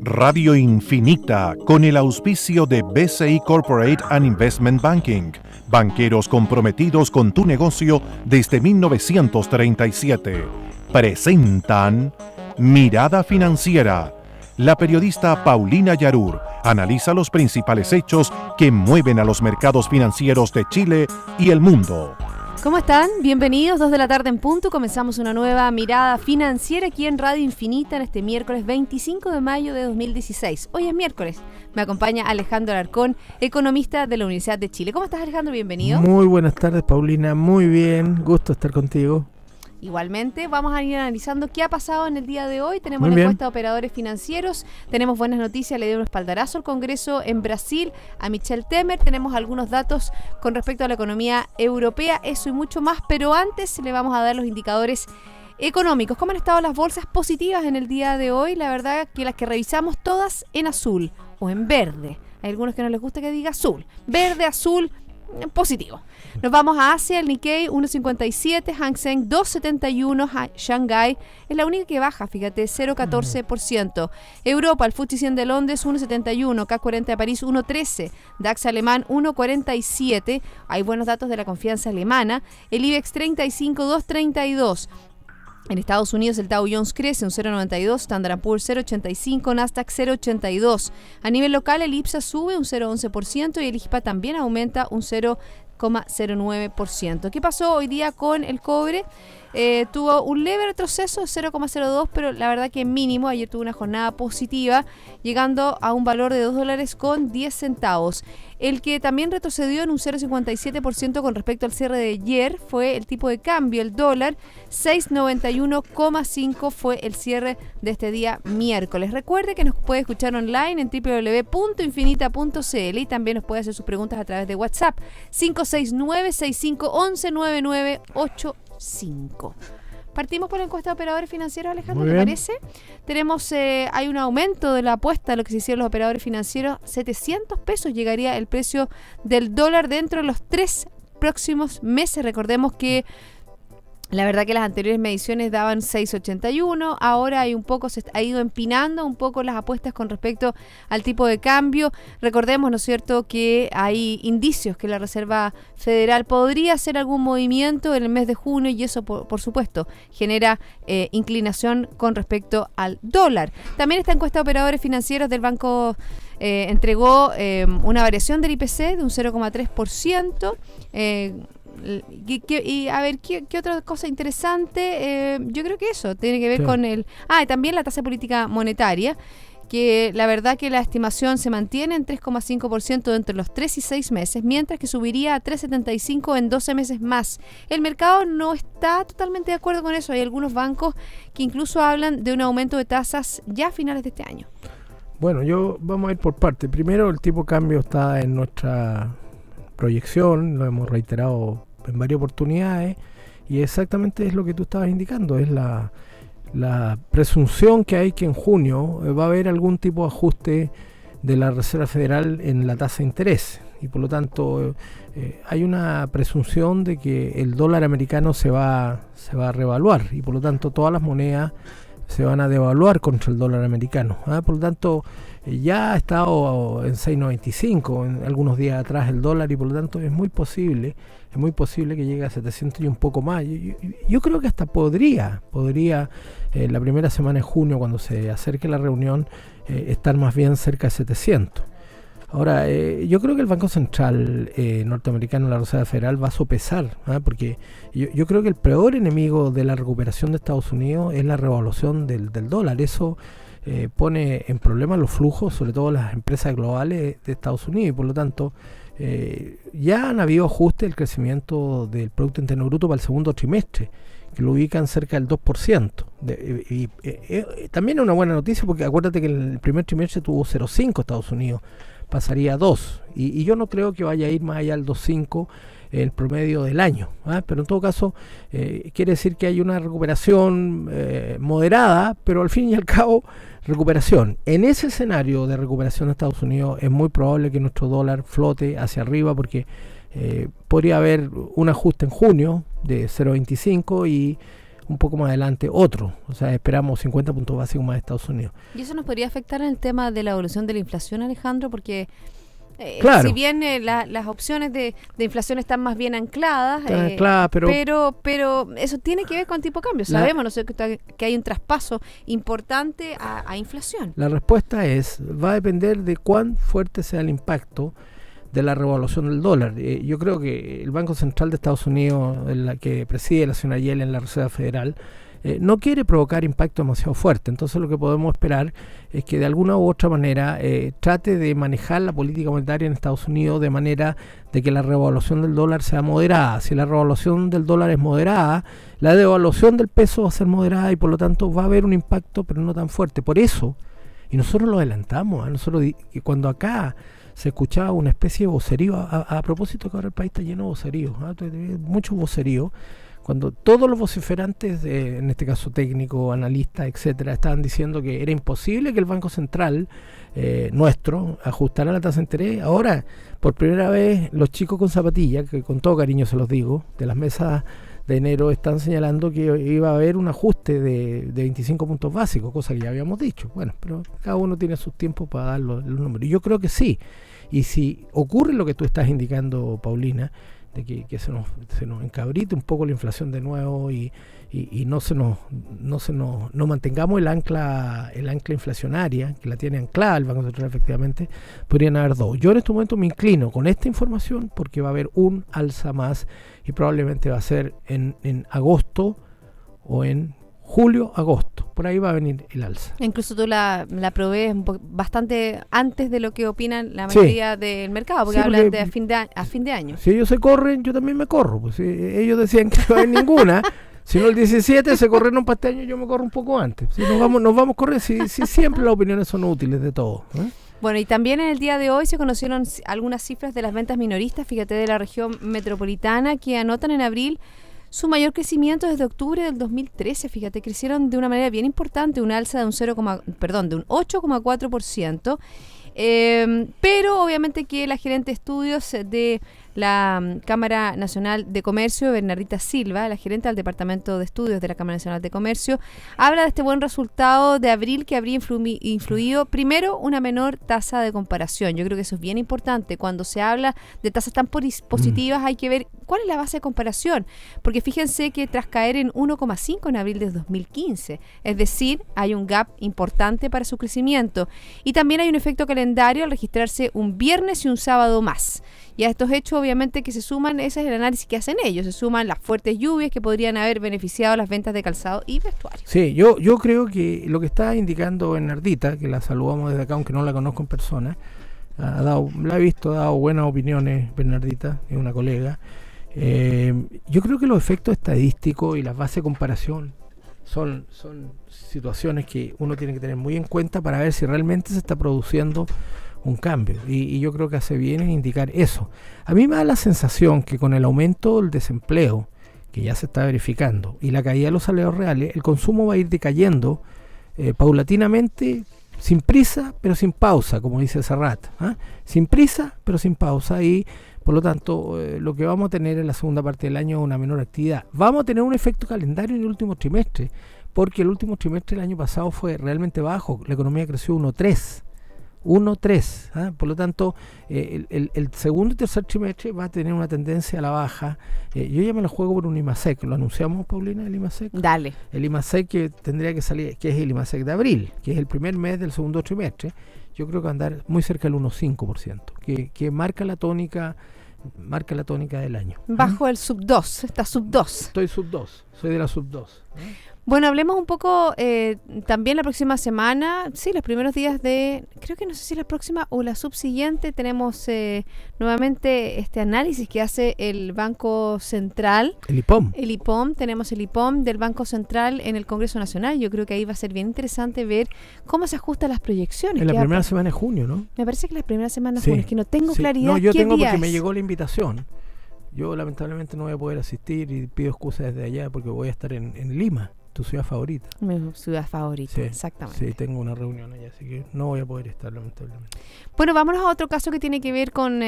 Radio Infinita, con el auspicio de BCI Corporate and Investment Banking, banqueros comprometidos con tu negocio desde 1937, presentan Mirada Financiera. La periodista Paulina Yarur analiza los principales hechos que mueven a los mercados financieros de Chile y el mundo. ¿Cómo están? Bienvenidos, 2 de la tarde en punto. Comenzamos una nueva mirada financiera aquí en Radio Infinita en este miércoles 25 de mayo de 2016. Hoy es miércoles. Me acompaña Alejandro Alarcón, economista de la Universidad de Chile. ¿Cómo estás, Alejandro? Bienvenido. Muy buenas tardes, Paulina. Muy bien. Gusto estar contigo. Igualmente, vamos a ir analizando qué ha pasado en el día de hoy. Tenemos la encuesta de operadores financieros, tenemos buenas noticias, le dio un espaldarazo al Congreso en Brasil, a Michel Temer, tenemos algunos datos con respecto a la economía europea, eso y mucho más, pero antes le vamos a dar los indicadores económicos. ¿Cómo han estado las bolsas positivas en el día de hoy? La verdad que las que revisamos todas en azul o en verde. Hay algunos que no les gusta que diga azul. Verde, azul, positivo. Nos vamos a Asia, el Nikkei 1.57, Hang Seng 2.71, Shanghai es la única que baja, fíjate, 0.14%. Europa, el FTSE 100 de Londres 1.71, CAC 40 de París 1.13, DAX alemán 1.47, hay buenos datos de la confianza alemana, el IBEX 35 2.32. En Estados Unidos el Dow Jones crece un 0.92, Standard & Poor's 0.85, Nasdaq 0.82. A nivel local el IPSA sube un 0.11% y el IGPA también aumenta un 0.09%. ¿Qué pasó hoy día con el cobre? Tuvo un leve retroceso de 0.02, pero la verdad que mínimo. Ayer tuvo una jornada positiva, llegando a un valor de $2.10. El que también retrocedió en un 0.57% con respecto al cierre de ayer fue el tipo de cambio, el dólar, 6.91,5 fue el cierre de este día miércoles. Recuerde que nos puede escuchar online en www.infinita.cl y también nos puede hacer sus preguntas a través de WhatsApp 569-6511-9985. Partimos por la encuesta de operadores financieros, Alejandro, ¿te parece? Tenemos, hay un aumento de la apuesta a lo que se hicieron los operadores financieros. 700 pesos llegaría el precio del dólar dentro de los 3 próximos meses. Recordemos que la verdad que las anteriores mediciones daban 6.81, ahora hay un poco, se ha ido empinando un poco las apuestas con respecto al tipo de cambio. Recordemos, ¿no es cierto?, que hay indicios que la Reserva Federal podría hacer algún movimiento en el mes de junio y eso, por supuesto, genera inclinación con respecto al dólar. También esta encuesta de operadores financieros del Banco entregó una variación del IPC de un 0.3%. Y a ver, ¿qué otra cosa interesante? Yo creo que eso tiene que ver con el... y también la tasa política monetaria, que la verdad que la estimación se mantiene en 3.5% entre los 3 y 6 meses, mientras que subiría a 3.75 en 12 meses más. El mercado no está totalmente de acuerdo con eso. Hay algunos bancos que incluso hablan de un aumento de tasas ya a finales de este año. Bueno, vamos a ir por parte. Primero, el tipo de cambio está en nuestra proyección, lo hemos reiterado en varias oportunidades y exactamente es lo que tú estabas indicando, es la presunción que hay que en junio va a haber algún tipo de ajuste de la Reserva Federal en la tasa de interés y por lo tanto hay una presunción de que el dólar americano se va a revaluar y por lo tanto todas las monedas se van a devaluar contra el dólar americano. Por lo tanto, ya ha estado en 6.95 en algunos días atrás el dólar y por lo tanto es muy posible que llegue a 700 y un poco más. Yo creo que hasta podría la primera semana de junio, cuando se acerque la reunión, estar más bien cerca de 700. Ahora, yo creo que el Banco Central norteamericano, la Reserva Federal, va a sopesar, porque yo creo que el peor enemigo de la recuperación de Estados Unidos es la revaluación del dólar. Eso pone en problemas los flujos, sobre todo las empresas globales de Estados Unidos, y por lo tanto ya han habido ajustes del crecimiento del Producto Interno Bruto para el segundo trimestre, que lo ubican cerca del 2%. También es una buena noticia porque acuérdate que el primer trimestre tuvo 0,5 Estados Unidos, pasaría a 2, y yo no creo que vaya a ir más allá del 2,5 el promedio del año, pero en todo caso quiere decir que hay una recuperación moderada, pero al fin y al cabo recuperación. En ese escenario de recuperación de Estados Unidos es muy probable que nuestro dólar flote hacia arriba porque podría haber un ajuste en junio de 0,25 y un poco más adelante otro. O sea, esperamos 50 puntos básicos más de Estados Unidos. ¿Y eso nos podría afectar en el tema de la evolución de la inflación, Alejandro? Porque claro, si bien las opciones de inflación están más bien ancladas, pero eso tiene que ver con tipo de cambio. Sabemos, ¿no sé, que hay un traspaso importante a inflación? La respuesta va a depender de cuán fuerte sea el impacto de la revaluación del dólar. Yo creo que el Banco Central de Estados Unidos, que preside la señora Yellen en la Reserva Federal, no quiere provocar impacto demasiado fuerte. Entonces lo que podemos esperar es que de alguna u otra manera trate de manejar la política monetaria en Estados Unidos de manera de que la revaluación del dólar sea moderada. Si la revaluación del dólar es moderada, la devaluación del peso va a ser moderada y por lo tanto va a haber un impacto, pero no tan fuerte. Por eso, y nosotros lo adelantamos, cuando acá se escuchaba una especie de vocerío, a propósito que ahora el país está lleno de voceríos, muchos voceríos, cuando todos los vociferantes, en este caso técnicos, analistas, etcétera, estaban diciendo que era imposible que el Banco Central nuestro ajustara la tasa de interés. Ahora, por primera vez, los chicos con zapatillas, que con todo cariño se los digo, de las mesas de enero, están señalando que iba a haber un ajuste de 25 puntos básicos, cosa que ya habíamos dicho. Bueno, pero cada uno tiene sus tiempos para dar los números. Y yo creo que sí. Y si ocurre lo que tú estás indicando, Paulina, de que se nos encabrite un poco la inflación de nuevo y no mantengamos el ancla inflacionaria, que la tiene anclada el Banco Central efectivamente, podrían haber dos. Yo en este momento me inclino con esta información porque va a haber un alza más y probablemente va a ser en agosto o en julio-agosto. Por ahí va a venir el alza. Incluso tú la provés bastante antes de lo que opinan la mayoría del mercado, porque hablan de a fin de año. Si ellos se corren, yo también me corro. Pues, ellos decían que no hay ninguna. Si no el 17 se corrieron para este año, yo me corro un poco antes. Si nos vamos a correr, si siempre las opiniones son útiles de todos. Bueno, y también en el día de hoy se conocieron algunas cifras de las ventas minoristas, fíjate, de la región metropolitana, que anotan en abril su mayor crecimiento desde octubre del 2013, fíjate, crecieron de una manera bien importante, un alza de un 8,4%, pero obviamente que la gerente de estudios de la Cámara Nacional de Comercio, Bernardita Silva, la gerente del Departamento de Estudios de la Cámara Nacional de Comercio, habla de este buen resultado de abril que habría influido primero una menor tasa de comparación. Yo creo que eso es bien importante. Cuando se habla de tasas tan positivas hay que ver cuál es la base de comparación, porque fíjense que tras caer en 1,5 en abril de 2015, es decir, hay un gap importante para su crecimiento, y también hay un efecto calendario al registrarse un viernes y un sábado más. Y a estos hechos, obviamente, que se suman, ese es el análisis que hacen ellos, se suman las fuertes lluvias que podrían haber beneficiado las ventas de calzado y vestuario. Sí, yo creo que lo que está indicando Bernardita, que la saludamos desde acá, aunque no la conozco en persona, la he visto, ha dado buenas opiniones. Bernardita es una colega. Yo creo que los efectos estadísticos y las bases de comparación son situaciones que uno tiene que tener muy en cuenta para ver si realmente se está produciendo un cambio, y yo creo que hace bien en indicar eso. A mí me da la sensación que con el aumento del desempleo, que ya se está verificando, y la caída de los salarios reales, el consumo va a ir decayendo paulatinamente, sin prisa pero sin pausa, como dice Serrat, sin prisa pero sin pausa, y por lo tanto lo que vamos a tener en la segunda parte del año es una menor actividad. Vamos a tener un efecto calendario en el último trimestre, porque el último trimestre del año pasado fue realmente bajo, la economía creció 1,3%. Por lo tanto, el segundo y tercer trimestre va a tener una tendencia a la baja. Yo ya me lo juego por un IMASEC. ¿Lo anunciamos, Paulina, el IMASEC? Dale. El IMASEC que tendría que salir, que es el IMASEC de abril, que es el primer mes del segundo trimestre, yo creo que va a andar muy cerca del 1,5%, que marca la tónica del año. Bajo el sub 2, está sub 2. Estoy sub 2, soy de la sub 2. Bueno, hablemos un poco también la próxima semana, sí, los primeros días creo que no sé si la próxima o la subsiguiente, tenemos nuevamente este análisis que hace el Banco Central. El IPOM, tenemos el IPOM del Banco Central en el Congreso Nacional. Yo creo que ahí va a ser bien interesante ver cómo se ajustan las proyecciones. En la primera semana de junio, ¿no? Me parece que la primera semana de junio, es que no tengo claridad. No, yo tengo día porque es. Me llegó la invitación. Yo lamentablemente no voy a poder asistir y pido excusas desde allá porque voy a estar en Lima. Tu ciudad favorita. Mi ciudad favorita, exactamente. Sí, tengo una reunión allá, así que no voy a poder estar, lamentablemente. Bueno, vámonos a otro caso que tiene que ver con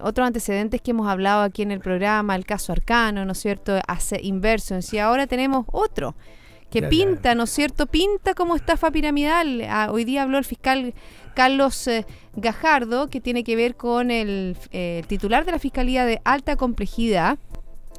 otros antecedentes que hemos hablado aquí en el programa, el caso Arcano, ¿no es cierto? Hace Inversions, y ahora tenemos otro que pinta, ¿no es cierto? Pinta como estafa piramidal. Hoy día habló el fiscal Carlos Gajardo, que tiene que ver con el titular de la Fiscalía de Alta Complejidad.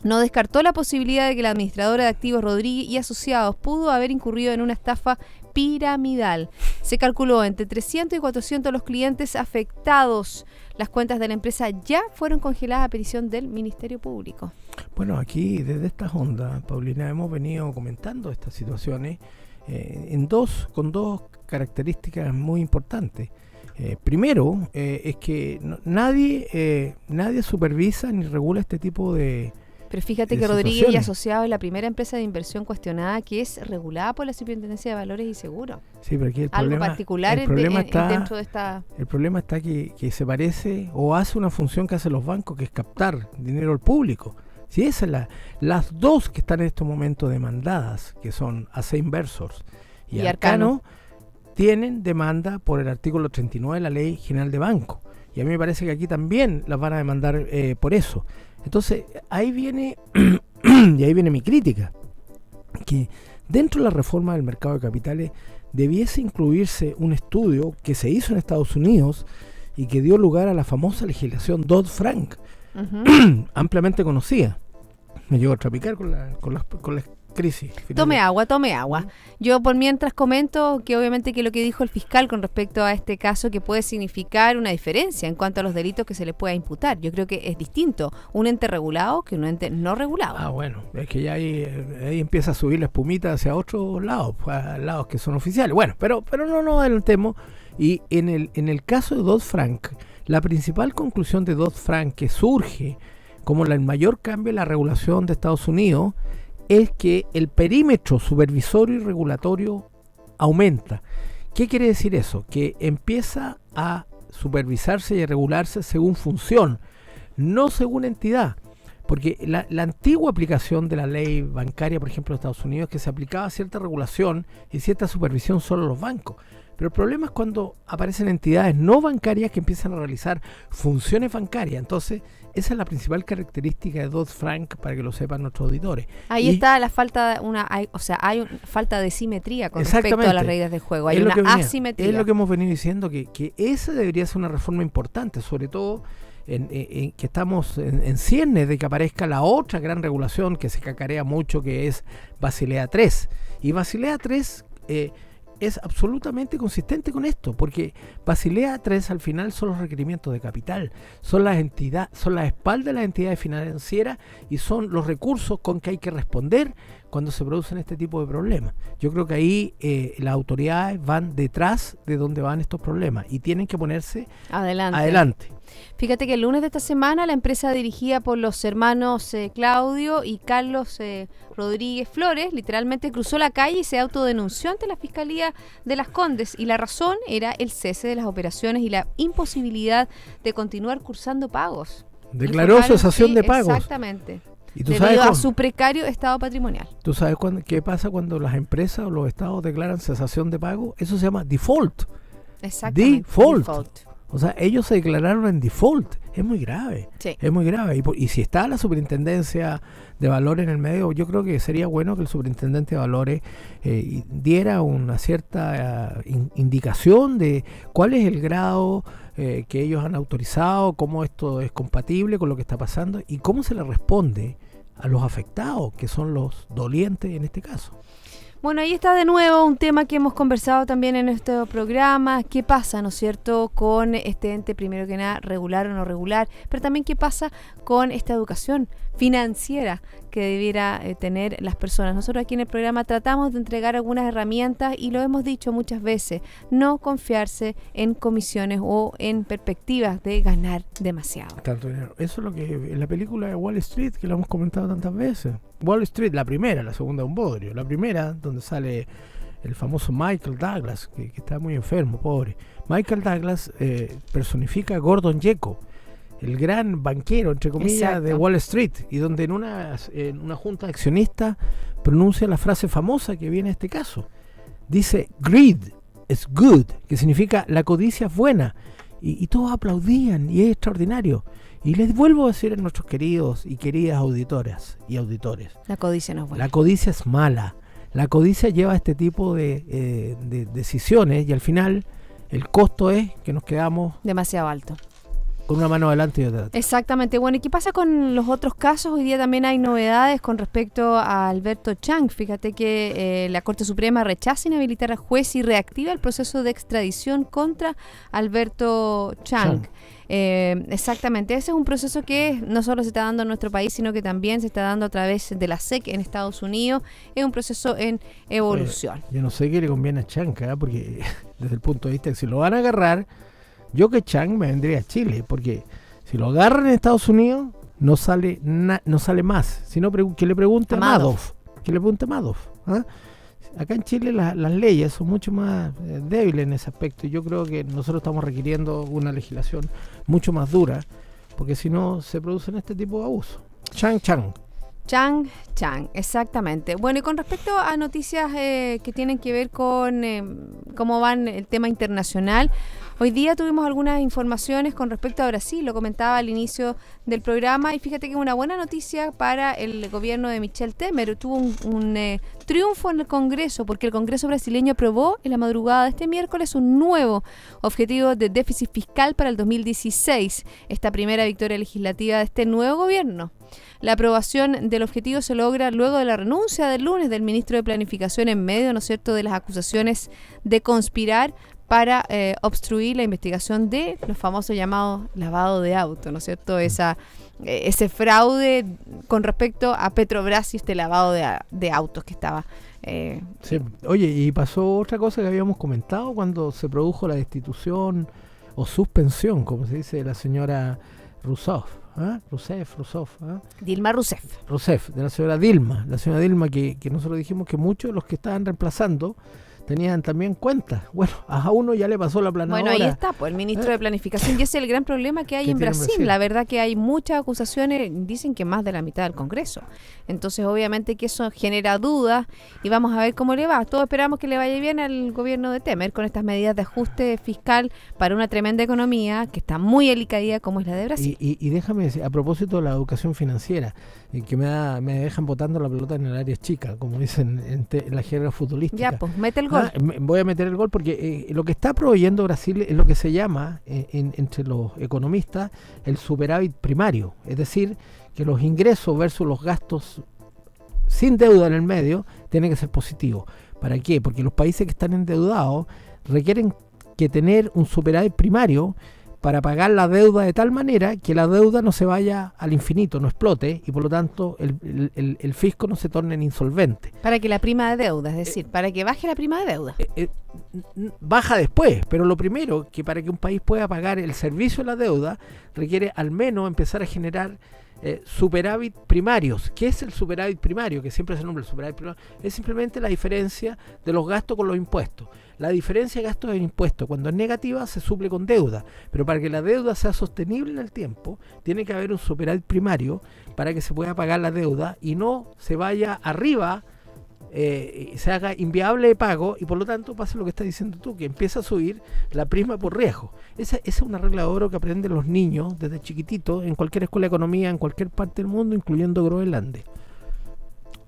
No descartó la posibilidad de que la administradora de activos Rodríguez y asociados pudo haber incurrido en una estafa piramidal. Se calculó entre 300 y 400 los clientes afectados. Las cuentas de la empresa ya fueron congeladas a petición del Ministerio Público. Bueno, aquí desde estas ondas, Paulina, hemos venido comentando estas situaciones con dos características muy importantes. Primero, es que nadie supervisa ni regula este tipo de... Pero fíjate que Rodríguez y Asociados es la primera empresa de inversión cuestionada que es regulada por la Superintendencia de Valores y Seguros. Sí, pero aquí algo particular dentro de esta... El problema está que se parece o hace una función que hacen los bancos, que es captar dinero al público. Si esas son las dos que están en estos momentos demandadas, que son AC Inversors y Arcano, tienen demanda por el artículo 39 de la Ley General de Banco. Y a mí me parece que aquí también las van a demandar por eso. Entonces, ahí viene mi crítica, que dentro de la reforma del mercado de capitales debiese incluirse un estudio que se hizo en Estados Unidos y que dio lugar a la famosa legislación Dodd-Frank, ampliamente conocida. Me llegó a trapicar con la crisis. Tome agua. Yo por mientras comento que obviamente que lo que dijo el fiscal con respecto a este caso, que puede significar una diferencia en cuanto a los delitos que se le pueda imputar. Yo creo que es distinto un ente regulado que un ente no regulado. Bueno, es que ya ahí empieza a subir la espumita hacia otros lados, a lados que son oficiales. Bueno, pero no adelantemos. Y en el caso de Dodd-Frank, la principal conclusión de Dodd-Frank que surge como el mayor cambio en la regulación de Estados Unidos es que el perímetro supervisorio y regulatorio aumenta. ¿Qué quiere decir eso? Que empieza a supervisarse y a regularse según función, no según entidad. Porque la antigua aplicación de la ley bancaria, por ejemplo, en Estados Unidos, que se aplicaba cierta regulación y cierta supervisión solo a los bancos. Pero el problema es cuando aparecen entidades no bancarias que empiezan a realizar funciones bancarias. Entonces, esa es la principal característica de Dodd-Frank, para que lo sepan nuestros auditores. Ahí está la falta hay falta de simetría con respecto a las reglas del juego. Hay una asimetría. Es lo que hemos venido diciendo, que esa debería ser una reforma importante, sobre todo en que estamos en ciernes de que aparezca la otra gran regulación que se cacarea mucho, que es Basilea III. Y Basilea III es absolutamente consistente con esto, porque Basilea III al final son los requerimientos de capital, son las espaldas de las entidades financieras y son los recursos con que hay que responder cuando se producen este tipo de problemas. Yo creo que ahí las autoridades van detrás de donde van estos problemas y tienen que ponerse adelante. Fíjate que el lunes de esta semana la empresa dirigida por los hermanos Claudio y Carlos Rodríguez Flores literalmente cruzó la calle y se autodenunció ante la Fiscalía de Las Condes, y la razón era el cese de las operaciones y la imposibilidad de continuar cursando pagos. Declaró cesación de pagos. Exactamente. ¿Y tú debido a su precario estado patrimonial. ¿Tú sabes qué pasa cuando las empresas o los estados declaran cesación de pago? Eso se llama default. Exactamente. Default. O sea, ellos se declararon en default. Es muy grave. Sí. Es muy grave. Y si está la Superintendencia de Valores en el medio, yo creo que sería bueno que el Superintendente de Valores diera una cierta indicación de cuál es el grado que ellos han autorizado, cómo esto es compatible con lo que está pasando y cómo se le responde a los afectados, que son los dolientes en este caso. Bueno, ahí está de nuevo un tema que hemos conversado también en este programa. ¿Qué pasa, no es cierto, con este ente, primero que nada, regular o no regular? Pero también qué pasa con esta educación financiera que debiera tener las personas. Nosotros aquí en el programa tratamos de entregar algunas herramientas y lo hemos dicho muchas veces, no confiarse en comisiones o en perspectivas de ganar demasiado. Tanto dinero. Eso es lo que en la película de Wall Street, que lo hemos comentado tantas veces. Wall Street, la primera, la segunda un bodrio. La primera, donde sale el famoso Michael Douglas, que está muy enfermo, pobre. Michael Douglas personifica a Gordon Gekko, el gran banquero, entre comillas, exacto, de Wall Street, y donde en una junta de accionistas pronuncia la frase famosa que viene a este caso. Dice, greed is good, que significa la codicia es buena. y todos aplaudían, y es extraordinario. Y les vuelvo a decir a nuestros queridos y queridas auditoras y auditores, la codicia no es buena. La codicia es mala. La codicia lleva a este tipo de decisiones, y al final el costo es que nos quedamos demasiado alto, con una mano adelante y otra atrás. Exactamente. Bueno, ¿y qué pasa con los otros casos? Hoy día también hay novedades con respecto a Alberto Chang. Fíjate que la Corte Suprema rechaza inhabilitar al juez y reactiva el proceso de extradición contra Alberto Chang. Exactamente, ese es un proceso que no solo se está dando en nuestro país, sino que también se está dando a través de la SEC en Estados Unidos. Es un proceso en evolución. Yo no sé qué le conviene a Chang, porque desde el punto de vista de que si lo van a agarrar, yo que Chang me vendría a Chile, porque si lo agarran en Estados Unidos no sale más, sino que le pregunte a Madoff. Que le pregunte a Madoff. Acá en Chile las leyes son mucho más débiles en ese aspecto, y yo creo que nosotros estamos requiriendo una legislación mucho más dura, porque si no se producen este tipo de abusos. Chang, exactamente. Bueno, y con respecto a noticias que tienen que ver con cómo van el tema internacional, hoy día tuvimos algunas informaciones con respecto a Brasil, lo comentaba al inicio del programa, y fíjate que es una buena noticia para el gobierno de Michel Temer. Tuvo un triunfo en el Congreso, porque el Congreso brasileño aprobó en la madrugada de este miércoles un nuevo objetivo de déficit fiscal para el 2016, esta primera victoria legislativa de este nuevo gobierno. La aprobación del objetivo se logra luego de la renuncia del lunes del ministro de Planificación en medio, ¿no es cierto?, de las acusaciones de conspirar para obstruir la investigación de los famosos llamados lavado de auto, ¿no es cierto?, ese fraude con respecto a Petrobras y este lavado de autos que estaba. Sí. Oye, y pasó otra cosa que habíamos comentado cuando se produjo la destitución o suspensión, como se dice, de la señora Rousseff. Dilma Rousseff, de la señora Dilma. La señora Dilma que nosotros dijimos que muchos de los que estaban reemplazando tenían también cuentas. Bueno, a uno ya le pasó la planadora. Bueno, ahí está, pues el ministro de Planificación, y ese es el gran problema que hay en Brasil. La verdad que hay muchas acusaciones, dicen que más de la mitad del Congreso. Entonces, obviamente que eso genera dudas, y vamos a ver cómo le va. Todos esperamos que le vaya bien al gobierno de Temer con estas medidas de ajuste fiscal para una tremenda economía que está muy delicada como es la de Brasil. Y déjame decir, a propósito de la educación financiera, que me dejan botando la pelota en el área chica, como dicen en la jerga futbolística. Ya, pues, mete el gol. Voy a meter el gol porque lo que está proveyendo Brasil es lo que se llama entre los economistas el superávit primario, es decir, que los ingresos versus los gastos sin deuda en el medio tienen que ser positivos. ¿Para qué? Porque los países que están endeudados requieren que tener un superávit primario para pagar la deuda de tal manera que la deuda no se vaya al infinito, no explote, y por lo tanto el fisco no se torne en insolvente. Para que la prima de deuda, es decir, para que baje la prima de deuda. Baja después, pero lo primero, que para que un país pueda pagar el servicio de la deuda, requiere al menos empezar a generar superávit primarios. ¿Qué es el superávit primario? Que siempre se nombra el superávit primario. Es simplemente la diferencia de los gastos con los impuestos. La diferencia de gastos en impuestos, cuando es negativa, se suple con deuda. Pero para que la deuda sea sostenible en el tiempo, tiene que haber un superávit primario para que se pueda pagar la deuda y no se vaya arriba, se haga inviable de pago, y por lo tanto pasa lo que estás diciendo tú, que empieza a subir la prima por riesgo. Esa es una regla de oro que aprenden los niños desde chiquititos en cualquier escuela de economía, en cualquier parte del mundo, incluyendo Groenlandia.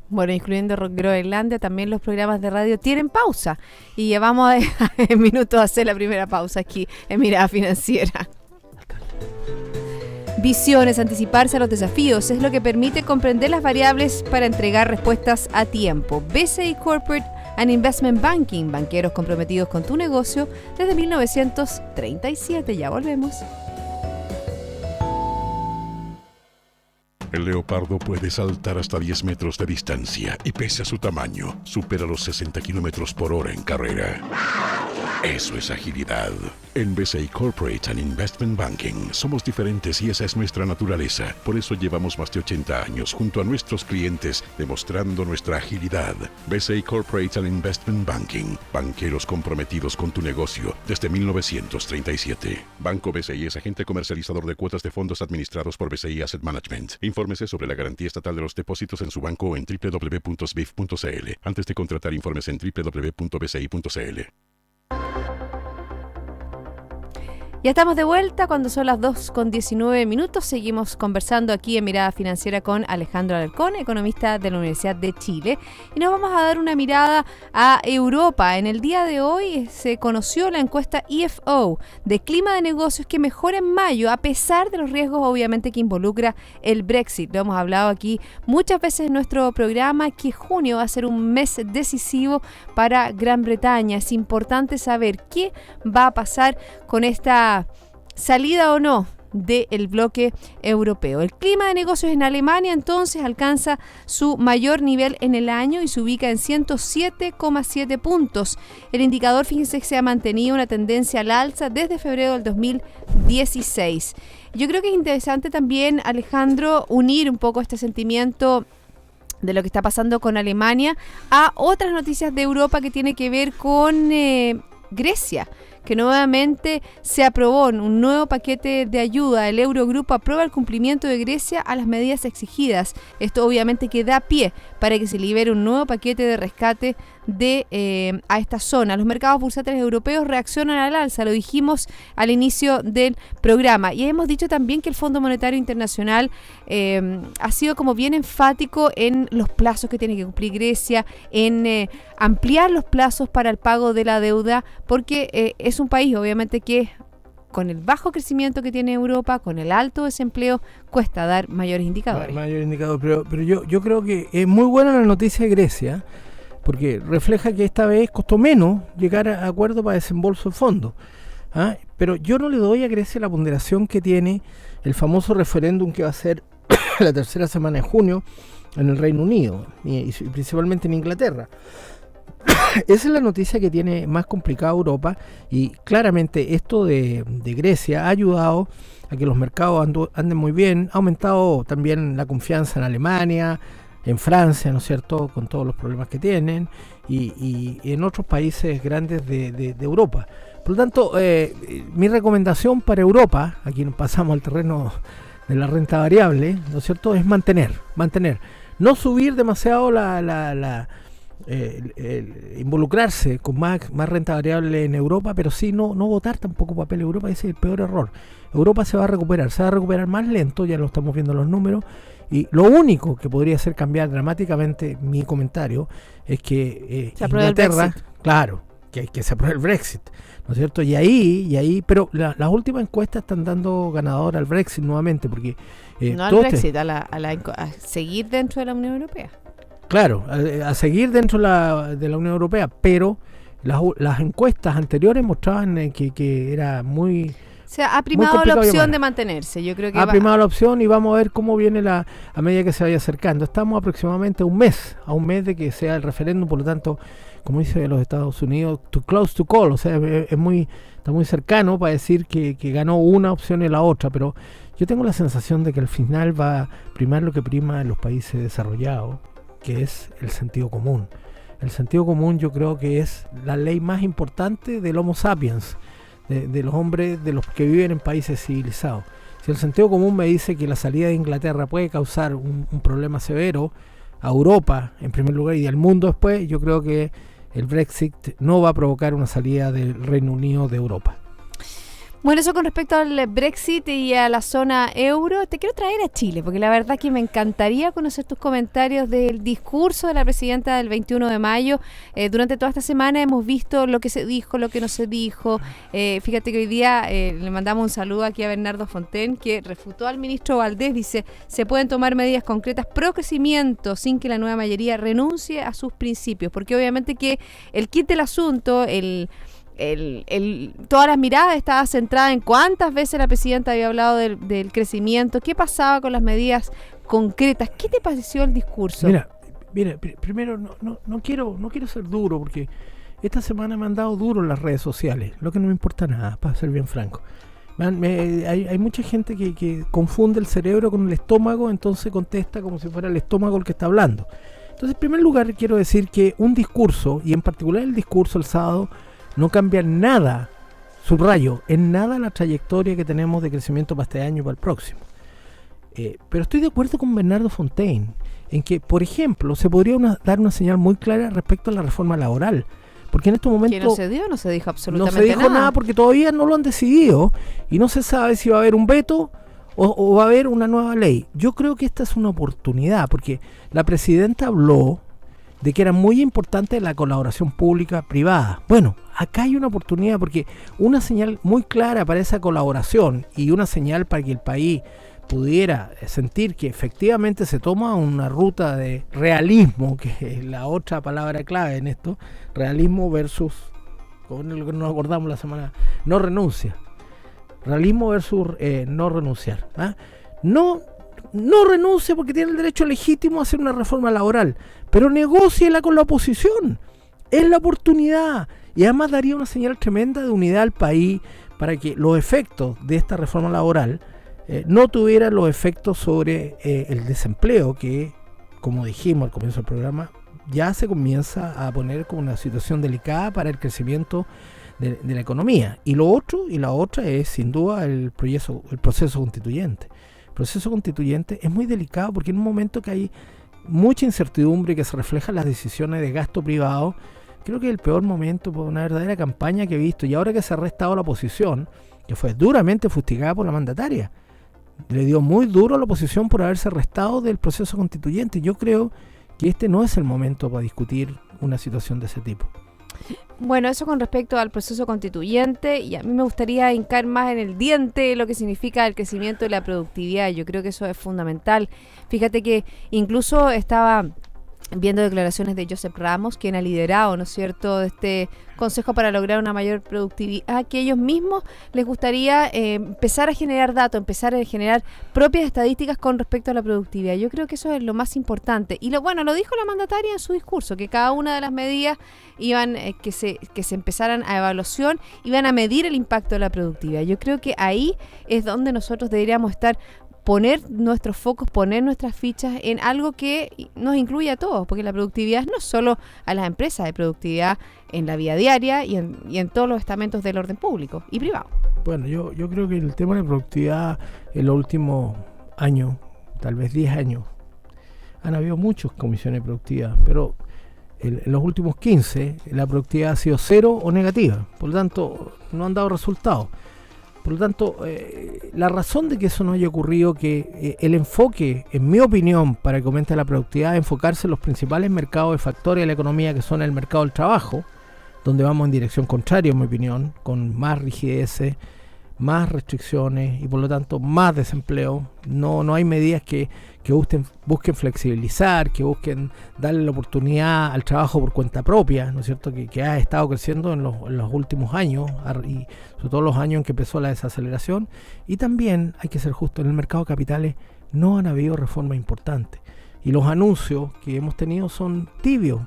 Bueno, incluyendo Groenlandia, también los programas de radio tienen pausa. Y llevamos en minutos a hacer la primera pausa aquí en Mirada Financiera. Visiones, anticiparse a los desafíos, es lo que permite comprender las variables para entregar respuestas a tiempo. BCI Corporate and Investment Banking, banqueros comprometidos con tu negocio desde 1937. Ya volvemos. El leopardo puede saltar hasta 10 metros de distancia y pese a su tamaño, supera los 60 kilómetros por hora en carrera. Eso es agilidad. En BCI Corporate and Investment Banking somos diferentes y esa es nuestra naturaleza. Por eso llevamos más de 80 años junto a nuestros clientes demostrando nuestra agilidad. BCI Corporate and Investment Banking. Banqueros comprometidos con tu negocio desde 1937. Banco BCI es agente comercializador de cuotas de fondos administrados por BCI Asset Management. Infórmese sobre la garantía estatal de los depósitos en su banco o en www.sbif.cl. Antes de contratar, informes en www.bci.cl. Ya estamos de vuelta cuando son las 2:19. Seguimos conversando aquí en Mirada Financiera con Alejandro Alarcón, economista de la Universidad de Chile. Y nos vamos a dar una mirada a Europa. En el día de hoy se conoció la encuesta IFO de clima de negocios que mejora en mayo, a pesar de los riesgos obviamente que involucra el Brexit. Lo hemos hablado aquí muchas veces en nuestro programa, que junio va a ser un mes decisivo para Gran Bretaña. Es importante saber qué va a pasar con esta salida o no del bloque europeo. El clima de negocios en Alemania entonces alcanza su mayor nivel en el año y se ubica en 107,7 puntos. El indicador, fíjense que se ha mantenido una tendencia al alza desde febrero del 2016. Yo creo que es interesante también, Alejandro, unir un poco este sentimiento de lo que está pasando con Alemania a otras noticias de Europa que tiene que ver con Grecia, que nuevamente se aprobó un nuevo paquete de ayuda. El Eurogrupo aprueba el cumplimiento de Grecia a las medidas exigidas. Esto obviamente que da pie para que se libere un nuevo paquete de rescate a esta zona. Los mercados bursátiles europeos reaccionan al alza, lo dijimos al inicio del programa, y hemos dicho también que el Fondo Monetario Internacional ha sido como bien enfático en los plazos que tiene que cumplir Grecia, en ampliar los plazos para el pago de la deuda, porque es un país obviamente que con el bajo crecimiento que tiene Europa, con el alto desempleo, cuesta dar mayores indicadores. Pero yo creo que es muy buena la noticia de Grecia, porque refleja que esta vez costó menos llegar a acuerdo para desembolso de fondos. Pero yo no le doy a Grecia la ponderación que tiene el famoso referéndum que va a ser la tercera semana de junio en el Reino Unido y principalmente en Inglaterra. Esa es la noticia que tiene más complicada Europa, y claramente esto de Grecia ha ayudado a que los mercados anden muy bien. Ha aumentado también la confianza en Alemania, en Francia, ¿no es cierto?, con todos los problemas que tienen, y en otros países grandes de Europa. Por lo tanto, mi recomendación para Europa, aquí nos pasamos al terreno de la renta variable, ¿no es cierto?, es mantener, no subir demasiado involucrarse con más renta variable en Europa, pero sí no botar tampoco papel Europa. Ese es el peor error. Europa se va a recuperar más lento, ya lo estamos viendo en los números, y lo único que podría hacer cambiar dramáticamente mi comentario es que Inglaterra, claro, que se apruebe el Brexit, ¿no es cierto? Y ahí, pero las últimas encuestas están dando ganador al Brexit nuevamente, porque no al Brexit, a seguir dentro de la Unión Europea. Claro, a seguir dentro de la Unión Europea, pero las encuestas anteriores mostraban que era muy... O sea, ha primado la opción de mantenerse. Yo creo que ha primado la opción, y vamos a ver cómo viene a medida que se vaya acercando. Estamos aproximadamente a un mes de que sea el referéndum, por lo tanto, como dice los Estados Unidos, too close to call, o sea, está muy cercano para decir que ganó una opción y la otra, pero yo tengo la sensación de que al final va a primar lo que prima en los países desarrollados, que es el sentido común. El sentido común yo creo que es la ley más importante del Homo sapiens, de los hombres, de los que viven en países civilizados. Si el sentido común me dice que la salida de Inglaterra puede causar un problema severo a Europa en primer lugar y al mundo después, yo creo que el Brexit no va a provocar una salida del Reino Unido de Europa. Bueno, eso con respecto al Brexit y a la zona euro. Te quiero traer a Chile, porque la verdad que me encantaría conocer tus comentarios del discurso de la presidenta del 21 de mayo. Durante toda esta semana hemos visto lo que se dijo, lo que no se dijo. Fíjate que hoy día le mandamos un saludo aquí a Bernardo Fontaine, que refutó al ministro Valdés. Dice, se pueden tomar medidas concretas pro crecimiento sin que la nueva mayoría renuncie a sus principios, porque obviamente que el kit del asunto, todas las miradas estaban centradas en cuántas veces la presidenta había hablado del crecimiento, qué pasaba con las medidas concretas. ¿Qué te pareció el discurso? Mira, primero no quiero ser duro, porque esta semana me han dado duro en las redes sociales, lo que no me importa nada, para ser bien franco. Hay mucha gente que confunde el cerebro con el estómago, entonces contesta como si fuera el estómago el que está hablando. Entonces, en primer lugar, quiero decir que un discurso, y en particular el discurso el sábado, no cambia en nada, subrayo, en nada la trayectoria que tenemos de crecimiento para este año y para el próximo. Pero estoy de acuerdo con Bernardo Fontaine en que, por ejemplo, se podría dar una señal muy clara respecto a la reforma laboral, Porque en estos momentos... ¿Que no se dio? No se dijo absolutamente nada. No se dijo nada porque todavía no lo han decidido y no se sabe si va a haber un veto o va a haber una nueva ley. Yo creo que esta es una oportunidad porque la presidenta habló de que era muy importante la colaboración pública-privada. Bueno, acá hay una oportunidad porque una señal muy clara para esa colaboración y una señal para que el país pudiera sentir que efectivamente se toma una ruta de realismo, que es la otra palabra clave en esto, realismo versus, con lo que nos acordamos la semana, no renuncia. Realismo versus no renunciar. No renuncia porque tiene el derecho legítimo a hacer una reforma laboral, pero negóciela con la oposición. Es la oportunidad. Y además daría una señal tremenda de unidad al país para que los efectos de esta reforma laboral no tuvieran los efectos sobre el desempleo que, como dijimos al comienzo del programa, ya se comienza a poner como una situación delicada para el crecimiento de la economía. Y la otra es sin duda el proceso constituyente. El proceso constituyente es muy delicado porque en un momento que hay mucha incertidumbre que se refleja en las decisiones de gasto privado, creo que es el peor momento por una verdadera campaña que he visto. Y ahora que se ha restado la oposición, que fue duramente fustigada por la mandataria, le dio muy duro a la oposición por haberse restado del proceso constituyente. Yo creo que este no es el momento para discutir una situación de ese tipo. Bueno, eso con respecto al proceso constituyente, y a mí me gustaría hincar más en el diente lo que significa el crecimiento de la productividad. Yo creo que eso es fundamental. Fíjate que incluso estaba viendo declaraciones de Joseph Ramos, quien ha liderado, ¿no es cierto?, este consejo para lograr una mayor productividad, que ellos mismos les gustaría empezar a generar datos, empezar a generar propias estadísticas con respecto a la productividad. Yo creo que eso es lo más importante. Y lo dijo la mandataria en su discurso, que cada una de las medidas iban que se empezaran a evaluación, iban a medir el impacto de la productividad. Yo creo que ahí es donde nosotros deberíamos estar, poner nuestros focos, poner nuestras fichas en algo que nos incluya a todos, porque la productividad no es solo a las empresas, hay productividad en la vida diaria y en todos los estamentos del orden público y privado. Bueno, yo creo que el tema de la productividad en los últimos años, tal vez 10 años, han habido muchas comisiones de productividad, pero en los últimos 15 la productividad ha sido cero o negativa, por lo tanto no han dado resultados. Por lo tanto, la razón de que eso no haya ocurrido, que el enfoque, en mi opinión, para que aumente la productividad, es enfocarse en los principales mercados de factores de la economía, que son el mercado del trabajo, donde vamos en dirección contraria, en mi opinión, con más rigideces, más restricciones y por lo tanto más desempleo. No hay medidas que busquen flexibilizar, que busquen darle la oportunidad al trabajo por cuenta propia, ¿no es cierto?, que ha estado creciendo en los últimos años y sobre todo los años en que empezó la desaceleración. Y también hay que ser justo, en el mercado de capitales no han habido reformas importantes y los anuncios que hemos tenido son tibios.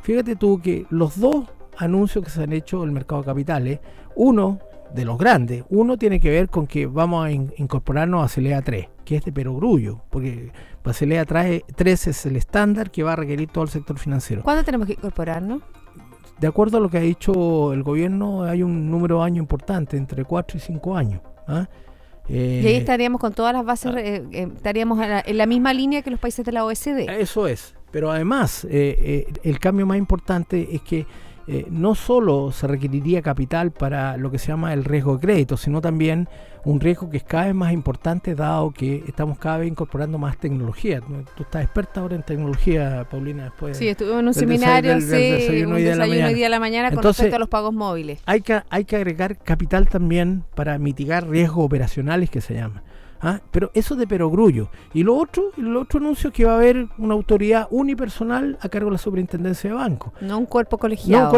Fíjate tú que los dos anuncios que se han hecho en el mercado de capitales, uno de los grandes, uno tiene que ver con que vamos a incorporarnos a Basilea 3, que es de perogrullo, porque Basilea 3 es el estándar que va a requerir todo el sector financiero. ¿Cuándo tenemos que incorporarnos? De acuerdo a lo que ha dicho el gobierno, hay un número de años importante, entre 4 y 5 años. Y ahí estaríamos con todas las bases, estaríamos en la misma línea que los países de la OECD. Eso es, pero además el cambio más importante es que no solo se requeriría capital para lo que se llama el riesgo de crédito, sino también un riesgo que es cada vez más importante, dado que estamos cada vez incorporando más tecnología. Tú estás experta ahora en tecnología, Paulina, después. Sí, estuve en un seminario, un desayuno hoy día a la mañana con respecto a los pagos móviles. Hay que agregar capital también para mitigar riesgos operacionales, que se llama. Pero eso de perogrullo. Y el otro anuncio es que va a haber una autoridad unipersonal a cargo de la superintendencia de banco. No un cuerpo colegiado.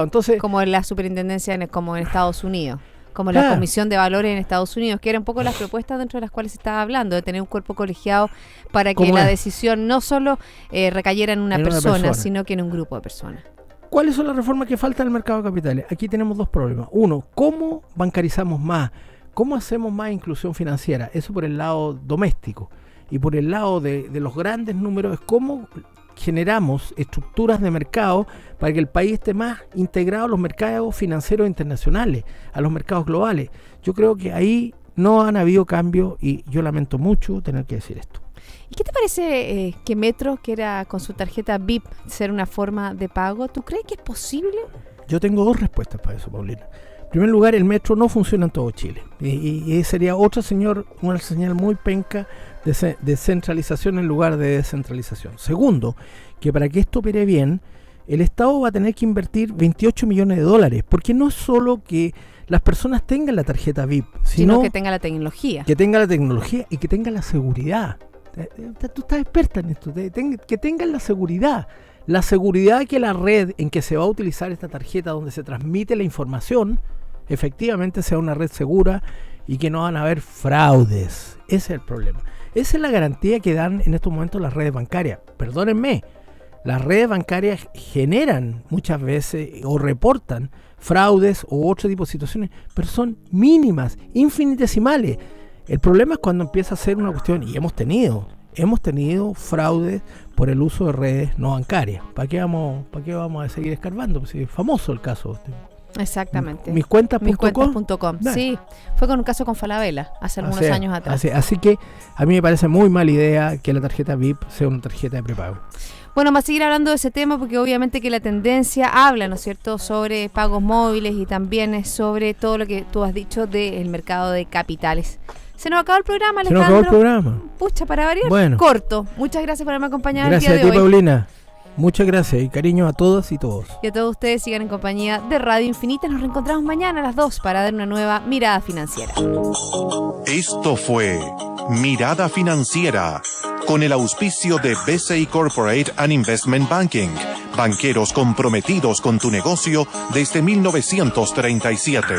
Entonces, como en la superintendencia como en Estados Unidos. Como la Comisión de Valores en Estados Unidos, que era un poco las propuestas dentro de las cuales se estaba hablando, de tener un cuerpo colegiado para que la decisión no solo recayera en una persona, sino que en un grupo de personas. ¿Cuáles son las reformas que faltan en el mercado de capitales? Aquí tenemos dos problemas. Uno, ¿cómo bancarizamos más? ¿Cómo hacemos más inclusión financiera? Eso por el lado doméstico. Y por el lado de los grandes números es cómo generamos estructuras de mercado para que el país esté más integrado a los mercados financieros internacionales, a los mercados globales. Yo creo que ahí no han habido cambios y yo lamento mucho tener que decir esto. ¿Y qué te parece que Metro quiera con su tarjeta VIP ser una forma de pago? ¿Tú crees que es posible? Yo tengo 2 respuestas para eso, Paulina. En primer lugar, el metro no funciona en todo Chile. Y sería una señal muy penca de centralización en lugar de descentralización. Segundo, que para que esto opere bien, el Estado va a tener que invertir 28 millones de dólares, porque no es solo que las personas tengan la tarjeta VIP, sino que tenga la tecnología. Que tenga la tecnología y que tenga la seguridad. Tú estás experta en esto, que tengan la seguridad. La seguridad que la red en que se va a utilizar esta tarjeta donde se transmite la información, efectivamente sea una red segura y que no van a haber fraudes. Ese es el problema. Esa es la garantía que dan en estos momentos las redes bancarias. Perdónenme, las redes bancarias generan muchas veces o reportan fraudes o otro tipo de situaciones, pero son mínimas, infinitesimales. El problema es cuando empieza a ser una cuestión, y hemos tenido fraudes por el uso de redes no bancarias. ¿Para qué vamos a seguir escarbando? Pues es famoso el caso. Exactamente. Miscuentas.com. Sí, fue con un caso con Falabella hace algunos años atrás. Así que a mí me parece muy mala idea que la tarjeta VIP sea una tarjeta de prepago. Bueno, vamos a seguir hablando de ese tema porque obviamente que la tendencia habla, ¿no es cierto?, sobre pagos móviles y también sobre todo lo que tú has dicho del mercado de capitales. Se nos acabó el programa, Alejandro. Se nos acabó el programa. Pucha, para variar, bueno, corto. Muchas gracias por haberme acompañado el día de hoy. Gracias a ti, Paulina. Muchas gracias y cariño a todas y todos. Y a todos ustedes, sigan en compañía de Radio Infinita. Nos reencontramos mañana a las 2 para dar una nueva mirada financiera. Esto fue Mirada Financiera, con el auspicio de BCI Corporate and Investment Banking, banqueros comprometidos con tu negocio desde 1937.